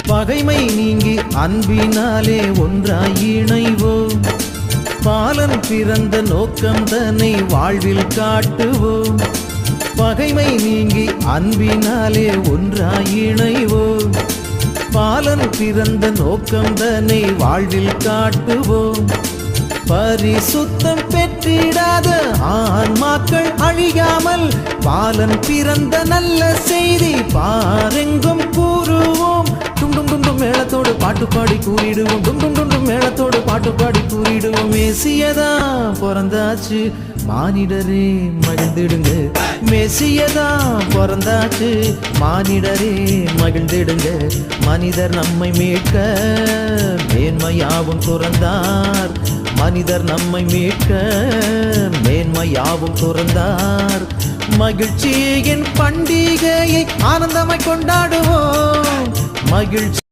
பகைமை நீங்கி அன்பினாலே ஒன்றாய் இணைவோம். பாலன் பிறந்த நோக்கம் தன்னை வாழ்வில் காட்டுவோம். பகைமை நீங்கி அன்பினாலே ஒன்றாய் இணைவோம். பாலன் பிறந்த நோக்கம் தன்னை வாழ்வில் காட்டுவோம். பரிசுத்தம் பெற்றிடாத ஆன்மாக்கள் அழியாமல் பாலன் பிறந்த நல்ல செய்தி பாரெங்கும் கூறுவோம். டும் டும் டும் மேளத்தோடு பாட்டு பாடி கூறிடுவோம். டும் டும் டும் மேளத்தோடு பாட்டு பாடி கூறிடுவோம். மேசியதா பிறந்தாச்சு மானிடரே மகிழ்ந்திடுங்க. மேசியதா பிறந்தாச்சு மானிடரே மகிழ்ந்திடுங்க. மனிதர் நம்மை மீட்க மேன்மையாவும் துறந்தார். மனிதர் நம்மை மீட்க மேன்மையாவும் துறந்தார். மகிழ்ச்சியின் பண்டிகையை ஆனந்தமாய் கொண்டாடுவோம். மகிழ்ச்சி